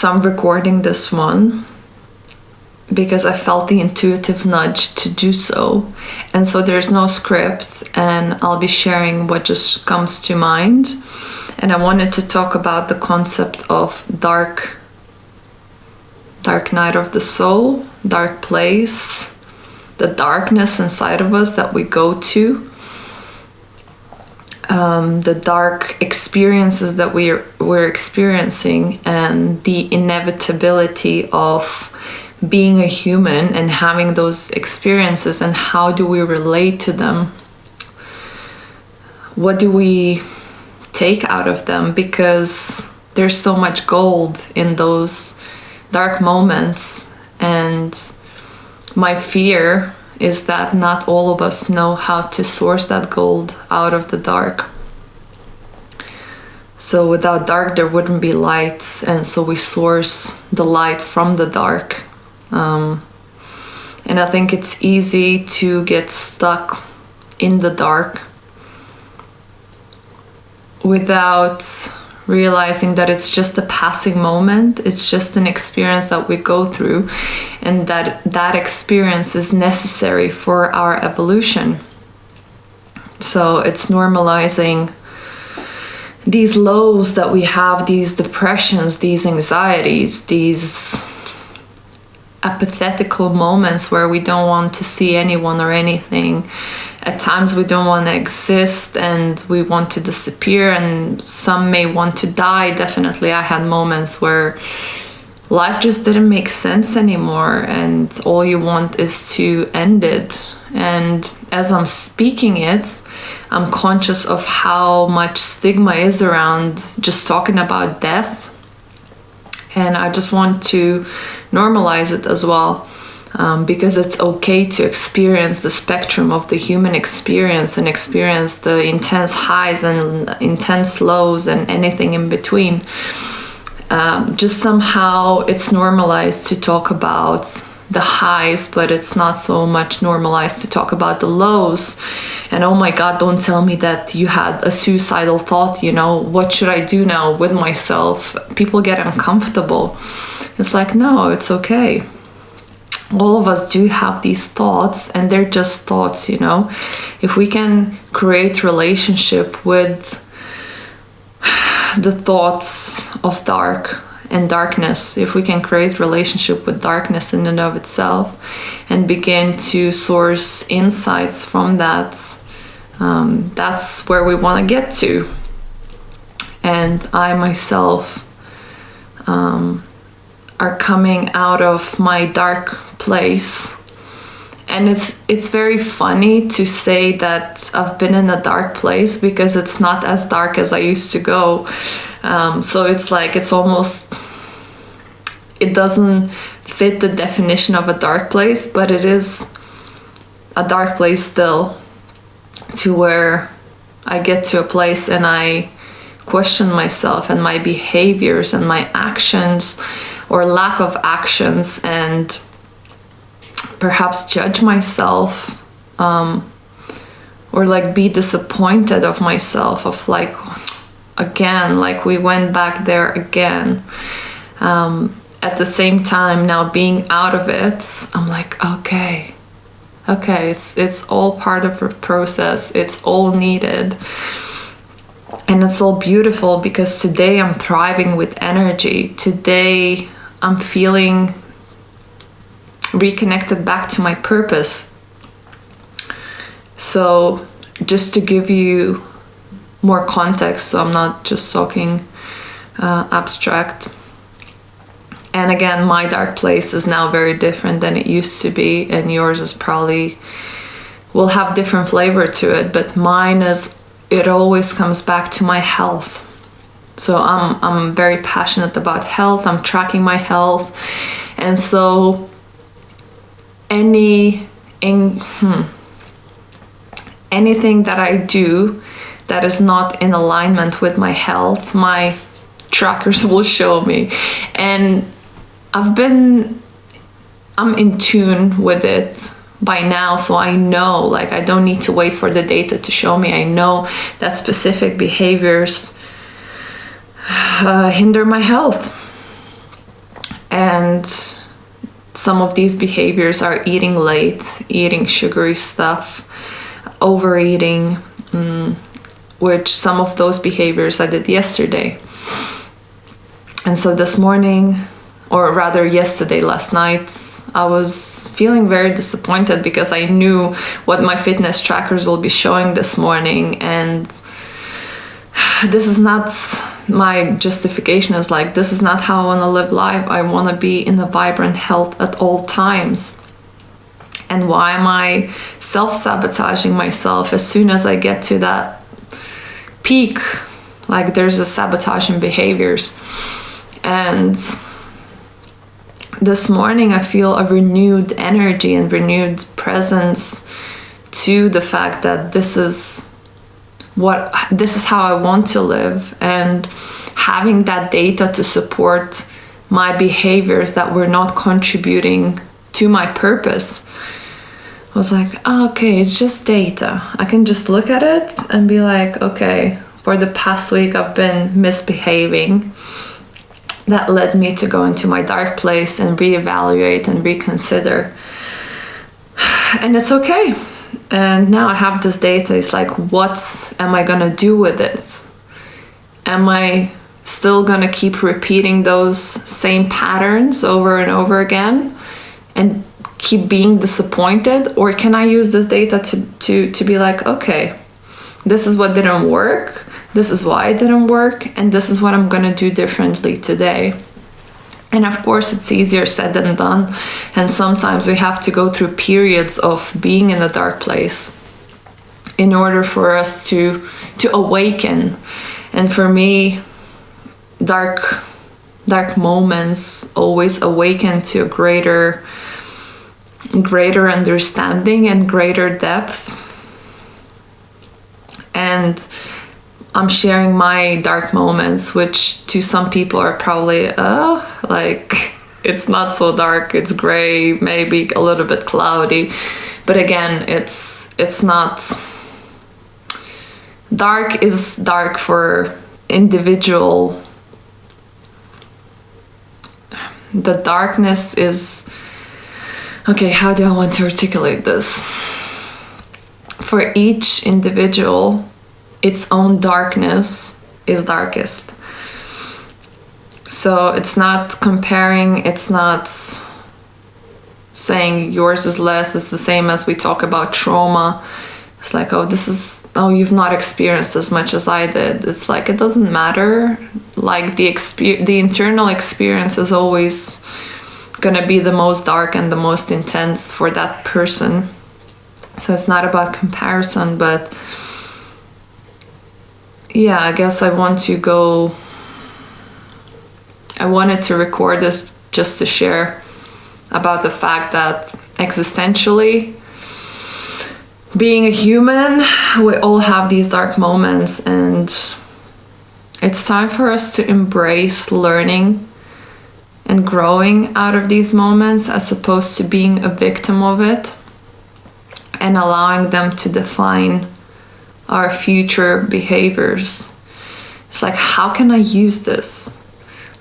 So I'm recording this one because I felt the intuitive nudge to do so. And so there's no script, and I'll be sharing what just comes to mind. And I wanted to talk about the concept of dark night of the soul, dark place, the darkness inside of us that we go to, the dark experiences that we're experiencing, and the inevitability of being a human and having those experiences, and how do we relate to them? What do we take out of them? Because there's so much gold in those dark moments, and my fear is that not all of us know how to source that gold out of the dark. So without dark there wouldn't be light, and so we source the light from the dark. And I think it's easy to get stuck in the dark without realizing that it's just a passing moment, it's just an experience that we go through, and that experience is necessary for our evolution. So it's normalizing these lows that we have, these depressions, these anxieties, these apathetical moments where we don't want to see anyone or anything. At times we don't want to exist and we want to disappear, and some may want to die. Definitely I had moments where life just didn't make sense anymore and all you want is to end it. And as I'm speaking it, I'm conscious of how much stigma is around just talking about death, and I just want to normalize it as well. Because it's okay to experience the spectrum of the human experience and experience the intense highs and intense lows and anything in between. Just somehow it's normalized to talk about the highs, but it's not so much normalized to talk about the lows. And oh my God, don't tell me that you had a suicidal thought, what should I do now with myself? People get uncomfortable. It's like, no, it's okay. All of us do have these thoughts, and they're just thoughts, If we can create relationship with the thoughts of dark and darkness, if we can create relationship with darkness in and of itself and begin to source insights from that, that's where we want to get to. And I myself are coming out of my dark place, and it's very funny to say that I've been in a dark place because it's not as dark as I used to go. So it's like it doesn't fit the definition of a dark place, but it is a dark place still, to where I get to a place and I question myself and my behaviors and my actions or lack of actions, and perhaps judge myself, or like be disappointed of myself, of like, again, like we went back there again. At the same time, now being out of it, I'm like, okay, it's all part of the process, it's all needed. And it's all beautiful because today I'm thriving with energy. Today I'm feeling reconnected back to my purpose. So just to give you more context, so I'm not just talking abstract. And again, my dark place is now very different than it used to be, and yours is probably will have different flavor to it, but mine is, it always comes back to my health. So I'm very passionate about health. I'm tracking my health, and so anything that I do that is not in alignment with my health, my trackers will show me. And I'm in tune with it by now, so I know, like, I don't need to wait for the data to show me. I know that specific behaviors hinder my health. And some of these behaviors are eating late, eating sugary stuff, overeating, which some of those behaviors I did yesterday. And so this morning, or rather yesterday, last night, I was feeling very disappointed because I knew what my fitness trackers will be showing this morning, and this is not my justification. Is like, this is not how I want to live life. I want to be in a vibrant health at all times. And why am I self-sabotaging myself as soon as I get to that peak? Like, there's a sabotaging behaviors. And this morning I feel a renewed energy and renewed presence to the fact that this is how I want to live, and having that data to support my behaviors that were not contributing to my purpose. I was like, oh, okay, it's just data. I can just look at it and be like, okay, for the past week I've been misbehaving. That led me to go into my dark place and reevaluate and reconsider. And it's okay. And now I have this data. It's like, what am I gonna do with it? Am I still gonna keep repeating those same patterns over and over again and keep being disappointed? Or can I use this data to be like, okay, this is what didn't work, this is why it didn't work, and this is what I'm gonna do differently today. And of course, it's easier said than done. And sometimes we have to go through periods of being in a dark place in order for us to awaken. And for me, dark moments always awaken to a greater understanding and greater depth. And I'm sharing my dark moments, which to some people are probably, like, it's not so dark, it's gray, maybe a little bit cloudy. But again, it's not, dark is dark for individual. The darkness is, okay, how do I want to articulate this? For each individual, its own darkness is darkest. So it's not comparing, it's not saying yours is less. It's the same as we talk about trauma. It's like, you've not experienced as much as I did. It's like, it doesn't matter. Like, the internal experience is always gonna be the most dark and the most intense for that person. So it's not about comparison, but yeah, I guess I wanted to record this just to share about the fact that existentially, being a human, we all have these dark moments, and it's time for us to embrace learning and growing out of these moments as opposed to being a victim of it and allowing them to define our future behaviors. It's like, how can I use this?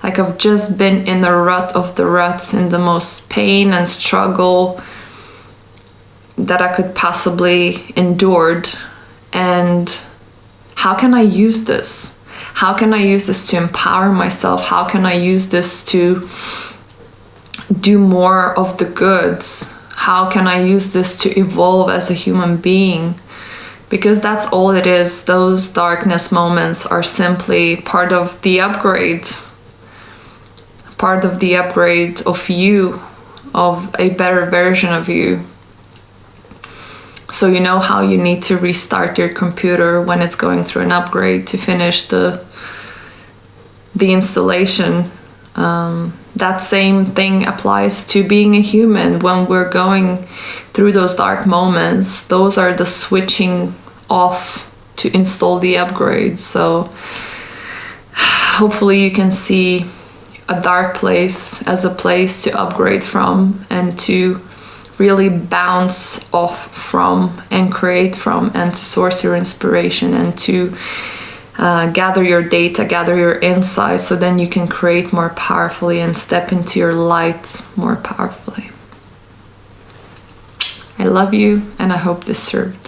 Like, I've just been in the rut of the ruts, in the most pain and struggle that I could possibly endured. And how can I use this? How can I use this to empower myself? How can I use this to do more of the goods? How can I use this to evolve as a human being? Because that's all it is. Those darkness moments are simply part of the upgrade. Part of the upgrade of you, of a better version of you. So you know how you need to restart your computer when it's going through an upgrade to finish the installation. That same thing applies to being a human. When we're going through those dark moments, those are the switching off to install the upgrade. So hopefully you can see a dark place as a place to upgrade from and to really bounce off from and create from, and to source your inspiration and to gather your data, gather your insights, so then you can create more powerfully and step into your light more powerfully. I love you, and I hope this served.